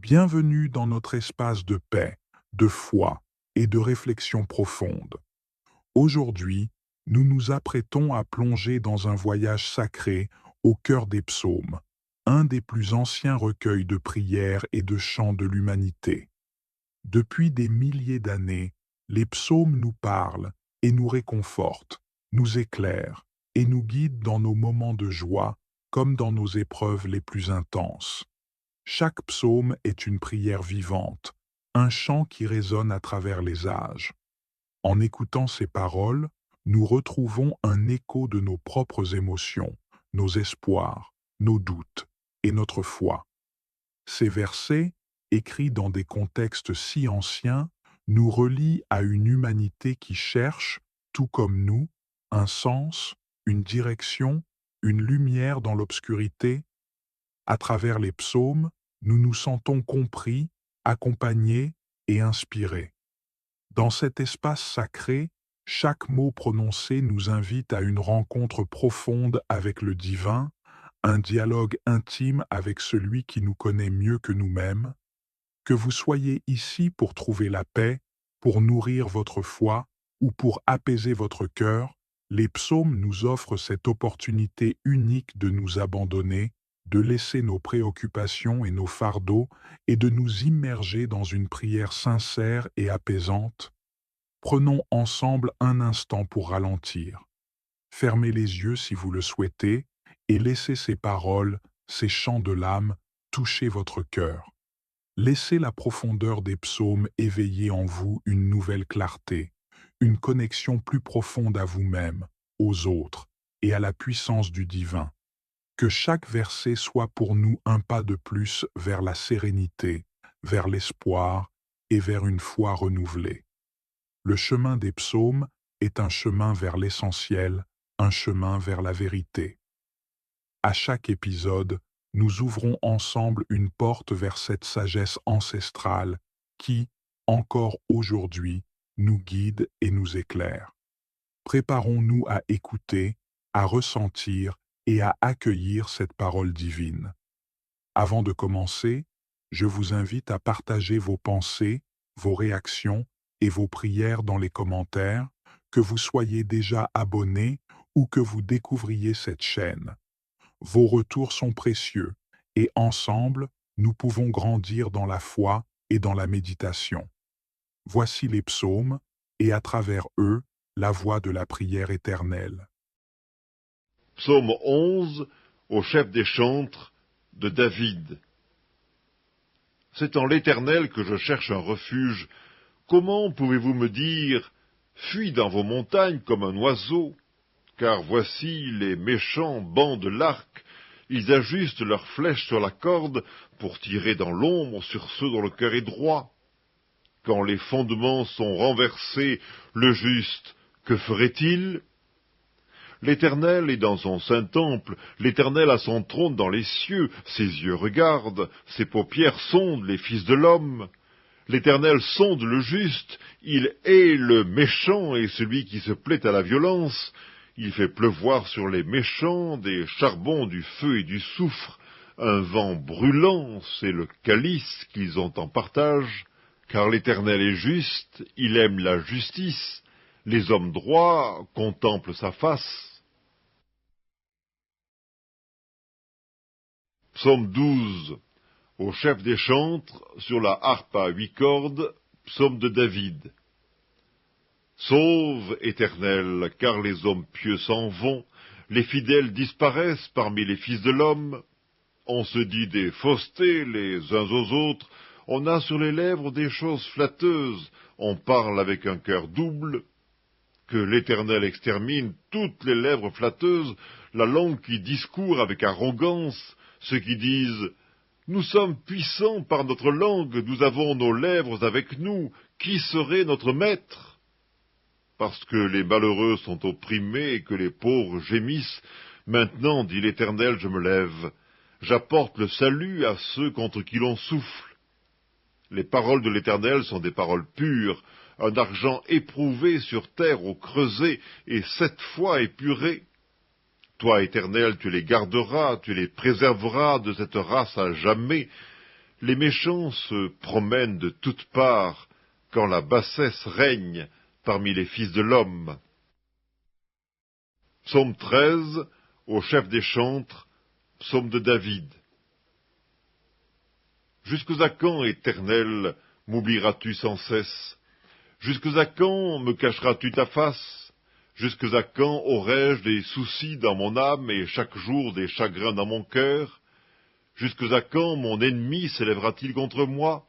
Bienvenue dans notre espace de paix, de foi et de réflexion profonde. Aujourd'hui, nous nous apprêtons à plonger dans un voyage sacré au cœur des psaumes, un des plus anciens recueils de prières et de chants de l'humanité. Depuis des milliers d'années, les psaumes nous parlent et nous réconfortent, nous éclairent et nous guident dans nos moments de joie comme dans nos épreuves les plus intenses. Chaque psaume est une prière vivante, un chant qui résonne à travers les âges. En écoutant ces paroles, nous retrouvons un écho de nos propres émotions, nos espoirs, nos doutes et notre foi. Ces versets, écrits dans des contextes si anciens, nous relient à une humanité qui cherche, tout comme nous, un sens, une direction, une lumière dans l'obscurité. À travers les psaumes, nous nous sentons compris, accompagnés et inspirés. Dans cet espace sacré, chaque mot prononcé nous invite à une rencontre profonde avec le divin, un dialogue intime avec celui qui nous connaît mieux que nous-mêmes. Que vous soyez ici pour trouver la paix, pour nourrir votre foi ou pour apaiser votre cœur, les psaumes nous offrent cette opportunité unique de nous abandonner, de laisser nos préoccupations et nos fardeaux et de nous immerger dans une prière sincère et apaisante. Prenons ensemble un instant pour ralentir. Fermez les yeux si vous le souhaitez et laissez ces paroles, ces chants de l'âme, toucher votre cœur. Laissez la profondeur des psaumes éveiller en vous une nouvelle clarté, une connexion plus profonde à vous-même, aux autres et à la puissance du divin. Que chaque verset soit pour nous un pas de plus vers la sérénité, vers l'espoir et vers une foi renouvelée. Le chemin des psaumes est un chemin vers l'essentiel, un chemin vers la vérité. À chaque épisode, nous ouvrons ensemble une porte vers cette sagesse ancestrale qui, encore aujourd'hui, nous guide et nous éclaire. Préparons-nous à écouter, à ressentir et à accueillir cette parole divine. Avant de commencer, je vous invite à partager vos pensées, vos réactions et vos prières dans les commentaires, que vous soyez déjà abonné ou que vous découvriez cette chaîne. Vos retours sont précieux et ensemble, nous pouvons grandir dans la foi et dans la méditation. Voici les psaumes et à travers eux, la voix de la prière éternelle. Psaume 11, au chef des chantres, de David. C'est en l'Éternel que je cherche un refuge. Comment pouvez-vous me dire, fuis dans vos montagnes comme un oiseau? Car voici les méchants bandent l'arc, ils ajustent leurs flèches sur la corde pour tirer dans l'ombre sur ceux dont le cœur est droit. Quand les fondements sont renversés, le juste, que ferait-il? L'Éternel est dans son saint temple, l'Éternel a son trône dans les cieux, ses yeux regardent, ses paupières sondent les fils de l'homme. L'Éternel sonde le juste, il hait le méchant et celui qui se plaît à la violence. Il fait pleuvoir sur les méchants des charbons, du feu et du soufre. Un vent brûlant, c'est le calice qu'ils ont en partage. Car l'Éternel est juste, il aime la justice. Les hommes droits contemplent sa face. Psaume 12, au chef des chantres, sur la harpe à 8 cordes, psaume de David. Sauve, Éternel, car les hommes pieux s'en vont, les fidèles disparaissent parmi les fils de l'homme. On se dit des faussetés les uns aux autres, on a sur les lèvres des choses flatteuses, on parle avec un cœur double. Que l'Éternel extermine toutes les lèvres flatteuses, la langue qui discourt avec arrogance, ceux qui disent « Nous sommes puissants par notre langue, nous avons nos lèvres avec nous, qui serait notre maître ?» Parce que les malheureux sont opprimés et que les pauvres gémissent, maintenant, dit l'Éternel, je me lève, j'apporte le salut à ceux contre qui l'on souffle. Les paroles de l'Éternel sont des paroles pures, un argent éprouvé sur terre au creuset et 7 fois épuré. Toi, Éternel, tu les garderas, tu les préserveras de cette race à jamais. Les méchants se promènent de toutes parts, quand la bassesse règne parmi les fils de l'homme. Psaume 13, au chef des chantres, psaume de David. Jusqu'à quand, Éternel, m'oublieras-tu sans cesse? Jusqu'à quand me cacheras-tu ta face? Jusqu'à quand aurai-je des soucis dans mon âme et chaque jour des chagrins dans mon cœur? Jusqu'à quand mon ennemi s'élèvera-t-il contre moi?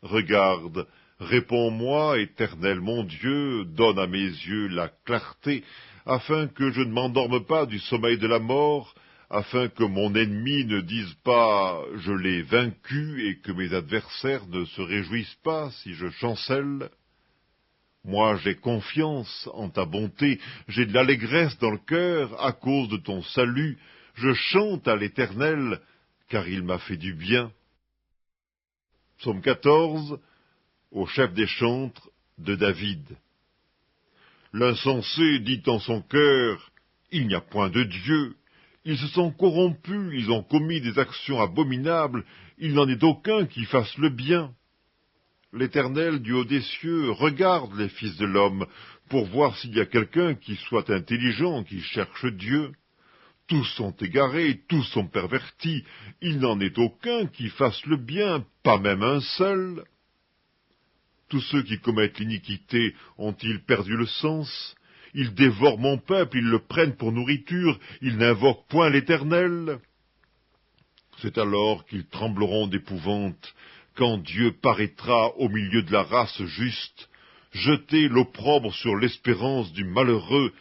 Regarde, réponds-moi, Éternel mon Dieu, donne à mes yeux la clarté, afin que je ne m'endorme pas du sommeil de la mort, afin que mon ennemi ne dise pas « je l'ai vaincu » et que mes adversaires ne se réjouissent pas si je chancelle. Moi j'ai confiance en ta bonté, j'ai de l'allégresse dans le cœur à cause de ton salut, je chante à l'Éternel, car il m'a fait du bien. Psaume 14, au chef des chantres de David. L'insensé dit en son cœur, il n'y a point de Dieu. Ils se sont corrompus, ils ont commis des actions abominables, il n'en est aucun qui fasse le bien. L'Éternel du haut des cieux regarde les fils de l'homme, pour voir s'il y a quelqu'un qui soit intelligent, qui cherche Dieu. Tous sont égarés, tous sont pervertis, il n'en est aucun qui fasse le bien, pas même un seul. Tous ceux qui commettent l'iniquité ont-ils perdu le sens? Ils dévorent mon peuple, ils le prennent pour nourriture, ils n'invoquent point l'Éternel. C'est alors qu'ils trembleront d'épouvante, quand Dieu paraîtra au milieu de la race juste, jeter l'opprobre sur l'espérance du malheureux,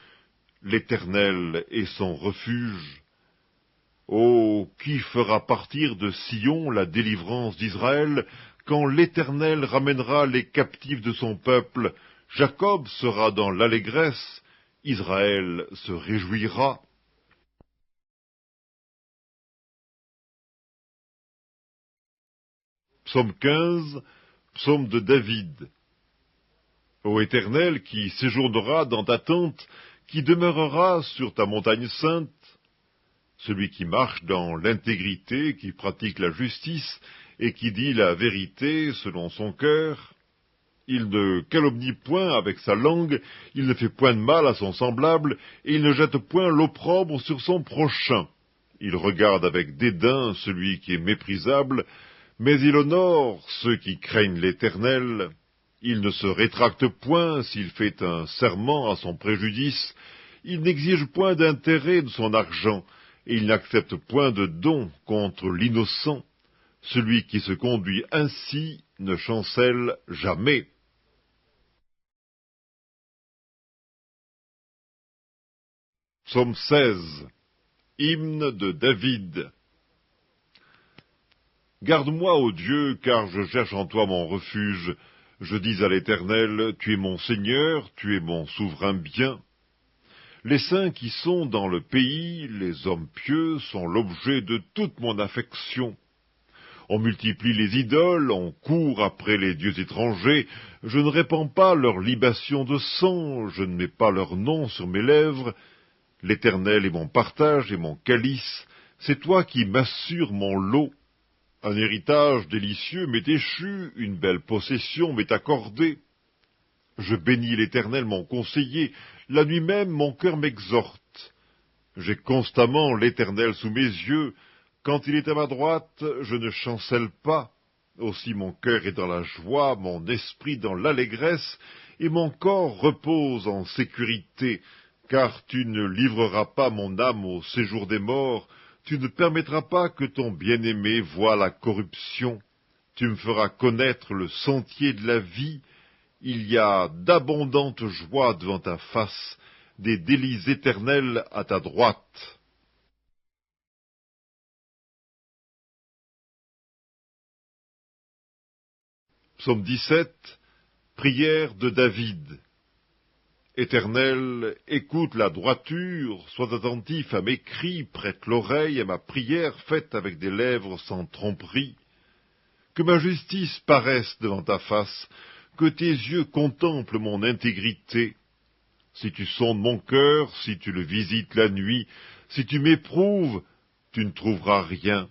l'Éternel est son refuge. Oh, qui fera partir de Sion la délivrance d'Israël, quand l'Éternel ramènera les captifs de son peuple? Jacob sera dans l'allégresse, Israël se réjouira. Psaume 15, psaume de David. Ô Éternel, qui séjournera dans ta tente, qui demeurera sur ta montagne sainte, celui qui marche dans l'intégrité, qui pratique la justice, et qui dit la vérité selon son cœur, il ne calomnie point avec sa langue, il ne fait point de mal à son semblable, et il ne jette point l'opprobre sur son prochain. Il regarde avec dédain celui qui est méprisable, mais il honore ceux qui craignent l'Éternel. Il ne se rétracte point s'il fait un serment à son préjudice, il n'exige point d'intérêt de son argent, et il n'accepte point de don contre l'innocent. Celui qui se conduit ainsi ne chancelle jamais. Psaume 16, hymne de David. Garde-moi, ô Dieu, car je cherche en toi mon refuge. Je dis à l'Éternel, tu es mon Seigneur, tu es mon souverain bien. Les saints qui sont dans le pays, les hommes pieux, sont l'objet de toute mon affection. On multiplie les idoles, on court après les dieux étrangers, je ne répands pas leur libation de sang, je ne mets pas leur nom sur mes lèvres. L'Éternel est mon partage et mon calice, c'est toi qui m'assures mon lot. Un héritage délicieux m'est échu, une belle possession m'est accordée. Je bénis l'Éternel mon conseiller, la nuit même mon cœur m'exhorte. J'ai constamment l'Éternel sous mes yeux, quand il est à ma droite, je ne chancelle pas. Aussi mon cœur est dans la joie, mon esprit dans l'allégresse, et mon corps repose en sécurité, car tu ne livreras pas mon âme au séjour des morts, tu ne permettras pas que ton bien-aimé voie la corruption. Tu me feras connaître le sentier de la vie. Il y a d'abondantes joies devant ta face, des délices éternels à ta droite. Psaume 17, prière de David. Éternel, écoute la droiture, sois attentif à mes cris, prête l'oreille à ma prière faite avec des lèvres sans tromperie. Que ma justice paraisse devant ta face, que tes yeux contemplent mon intégrité. Si tu sondes mon cœur, si tu le visites la nuit, si tu m'éprouves, tu ne trouveras rien.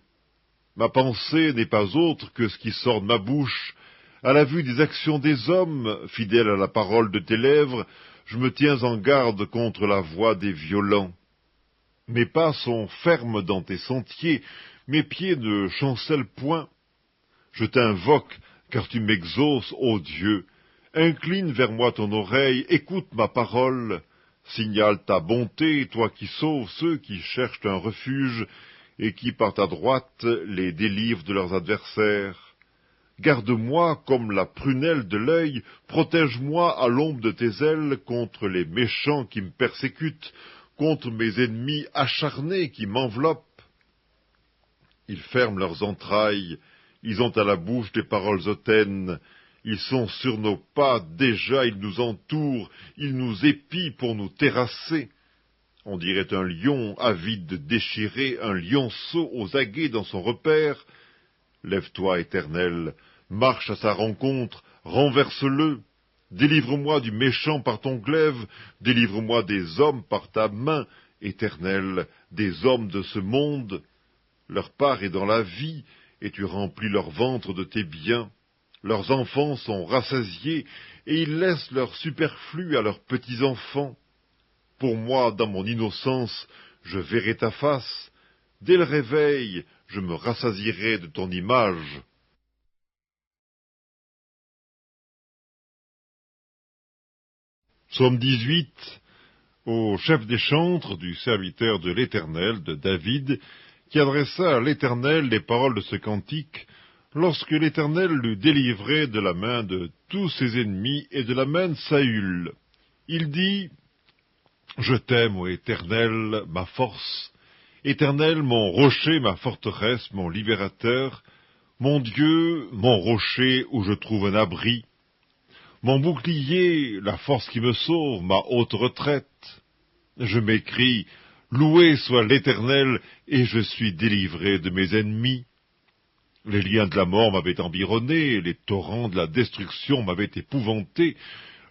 Ma pensée n'est pas autre que ce qui sort de ma bouche. À la vue des actions des hommes, fidèle à la parole de tes lèvres, je me tiens en garde contre la voix des violents. Mes pas sont fermes dans tes sentiers, mes pieds ne chancellent point. Je t'invoque, car tu m'exauces, ô Dieu. Incline vers moi ton oreille, écoute ma parole. Signale ta bonté, toi qui sauves ceux qui cherchent un refuge, et qui par ta droite les délivrent de leurs adversaires. Garde-moi comme la prunelle de l'œil, protège-moi à l'ombre de tes ailes contre les méchants qui me persécutent, contre mes ennemis acharnés qui m'enveloppent. Ils ferment leurs entrailles, ils ont à la bouche des paroles hautaines, ils sont sur nos pas, déjà ils nous entourent, ils nous épient pour nous terrasser. On dirait un lion avide de déchirer, un lionceau aux aguets dans son repère. Lève-toi, Éternel, marche à sa rencontre, renverse-le. Délivre-moi du méchant par ton glaive, délivre-moi des hommes par ta main, Éternel, des hommes de ce monde. Leur part est dans la vie, et tu remplis leur ventre de tes biens. Leurs enfants sont rassasiés, et ils laissent leur superflu à leurs petits-enfants. Pour moi, dans mon innocence, je verrai ta face. Dès le réveil, je me rassasierai de ton image. Psaume 18. Au chef des chantres du serviteur de l'Éternel, de David, qui adressa à l'Éternel les paroles de ce cantique, lorsque l'Éternel l'eut délivré de la main de tous ses ennemis et de la main de Saül. Il dit: Je t'aime, ô Éternel, ma force. Éternel, mon rocher, ma forteresse, mon libérateur, mon Dieu, mon rocher où je trouve un abri, mon bouclier, la force qui me sauve, ma haute retraite. Je m'écrie: Loué soit l'Éternel, et je suis délivré de mes ennemis. Les liens de la mort m'avaient environné, les torrents de la destruction m'avaient épouvanté,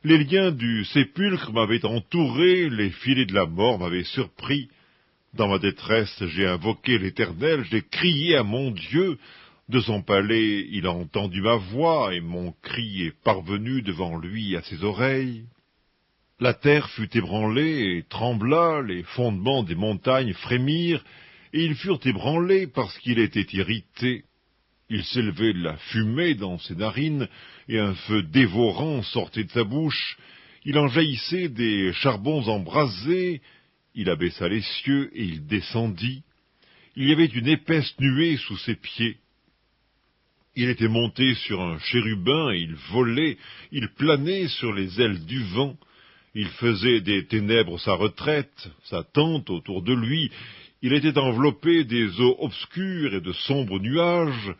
les liens du sépulcre m'avaient entouré, les filets de la mort m'avaient surpris. Dans ma détresse, j'ai invoqué l'Éternel, j'ai crié à mon Dieu. De son palais, il a entendu ma voix, et mon cri est parvenu devant lui à ses oreilles. La terre fut ébranlée et trembla, les fondements des montagnes frémirent, et ils furent ébranlés parce qu'il était irrité. Il s'élevait de la fumée dans ses narines, et un feu dévorant sortait de sa bouche. Il en jaillissait des charbons embrasés. Il abaissa les cieux, et il descendit. Il y avait une épaisse nuée sous ses pieds. Il était monté sur un chérubin, et il volait, il planait sur les ailes du vent. Il faisait des ténèbres sa retraite, sa tente autour de lui. Il était enveloppé des eaux obscures et de sombres nuages.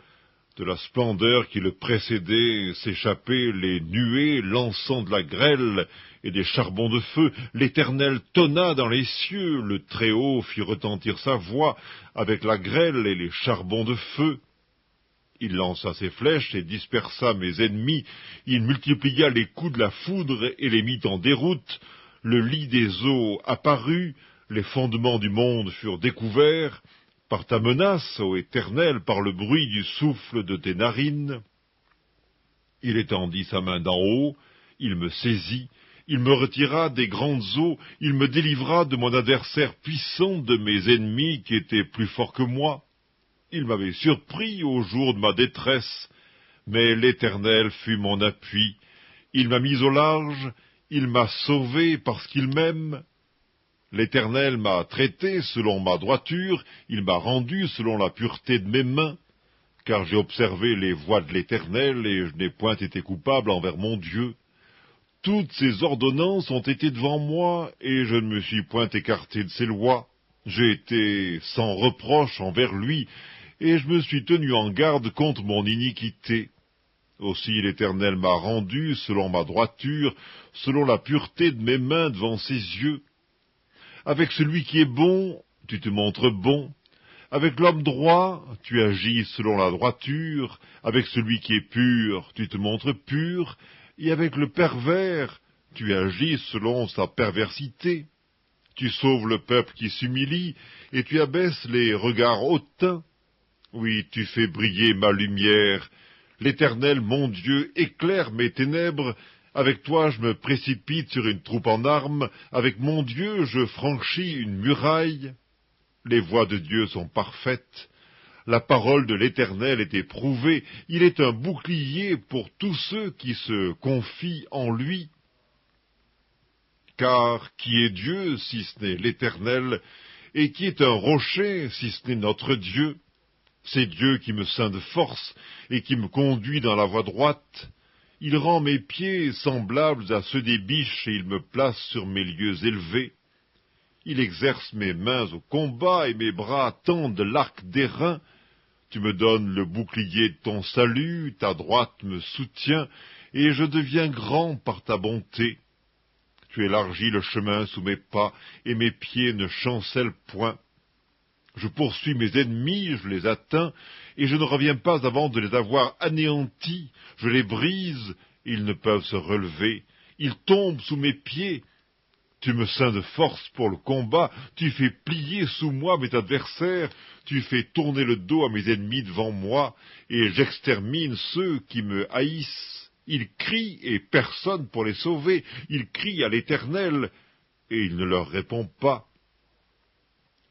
De la splendeur qui le précédait s'échappaient les nuées lançant de la grêle et des charbons de feu. L'Éternel tonna dans les cieux, le Très-Haut fit retentir sa voix avec la grêle et les charbons de feu. Il lança ses flèches et dispersa mes ennemis, il multiplia les coups de la foudre et les mit en déroute. Le lit des eaux apparut, les fondements du monde furent découverts. Par ta menace, ô Éternel, par le bruit du souffle de tes narines. Il étendit sa main d'en haut, il me saisit, il me retira des grandes eaux, il me délivra de mon adversaire puissant, de mes ennemis qui étaient plus forts que moi. Il m'avait surpris au jour de ma détresse, mais l'Éternel fut mon appui. Il m'a mis au large, il m'a sauvé parce qu'il m'aime. L'Éternel m'a traité selon ma droiture, il m'a rendu selon la pureté de mes mains, car j'ai observé les voies de l'Éternel, et je n'ai point été coupable envers mon Dieu. Toutes ses ordonnances ont été devant moi, et je ne me suis point écarté de ses lois. J'ai été sans reproche envers lui, et je me suis tenu en garde contre mon iniquité. Aussi l'Éternel m'a rendu selon ma droiture, selon la pureté de mes mains devant ses yeux. Avec celui qui est bon, tu te montres bon. Avec l'homme droit, tu agis selon la droiture. Avec celui qui est pur, tu te montres pur. Et avec le pervers, tu agis selon sa perversité. Tu sauves le peuple qui s'humilie, et tu abaisses les regards hautains. Oui, tu fais briller ma lumière. L'Éternel, mon Dieu, éclaire mes ténèbres. Avec toi, je me précipite sur une troupe en armes. Avec mon Dieu, je franchis une muraille. Les voies de Dieu sont parfaites. La parole de l'Éternel est éprouvée. Il est un bouclier pour tous ceux qui se confient en lui. Car qui est Dieu si ce n'est l'Éternel, et qui est un rocher si ce n'est notre Dieu? C'est Dieu qui me ceint de force et qui me conduit dans la voie droite. Il rend mes pieds semblables à ceux des biches et il me place sur mes lieux élevés. Il exerce mes mains au combat et mes bras tendent l'arc d'airain. Tu me donnes le bouclier de ton salut, ta droite me soutient et je deviens grand par ta bonté. Tu élargis le chemin sous mes pas et mes pieds ne chancellent point. Je poursuis mes ennemis, je les atteins, et je ne reviens pas avant de les avoir anéantis. Je les brise, ils ne peuvent se relever. Ils tombent sous mes pieds. Tu me ceins de force pour le combat, tu fais plier sous moi mes adversaires, tu fais tourner le dos à mes ennemis devant moi, et j'extermine ceux qui me haïssent. Ils crient, et personne pour les sauver. Ils crient à l'Éternel, et il ne leur répond pas.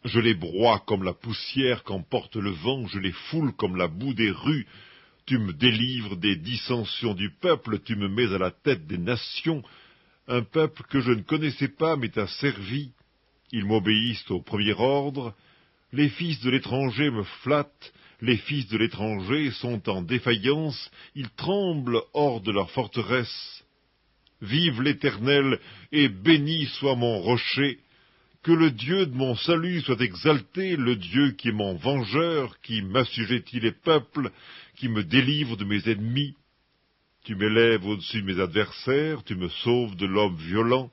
Je les broie comme la poussière qu'emporte le vent, je les foule comme la boue des rues. Tu me délivres des dissensions du peuple, tu me mets à la tête des nations. Un peuple que je ne connaissais pas m'est asservi. Ils m'obéissent au premier ordre. Les fils de l'étranger me flattent, les fils de l'étranger sont en défaillance, ils tremblent hors de leur forteresse. Vive l'Éternel, et béni soit mon rocher. Que le Dieu de mon salut soit exalté, le Dieu qui est mon vengeur, qui m'assujettit les peuples, qui me délivre de mes ennemis. Tu m'élèves au-dessus de mes adversaires, tu me sauves de l'homme violent.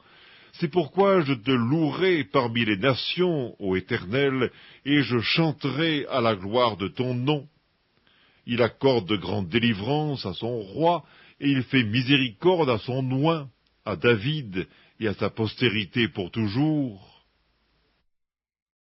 C'est pourquoi je te louerai parmi les nations, ô Éternel, et je chanterai à la gloire de ton nom. Il accorde de grandes délivrances à son roi, et il fait miséricorde à son oint, à David et à sa postérité pour toujours.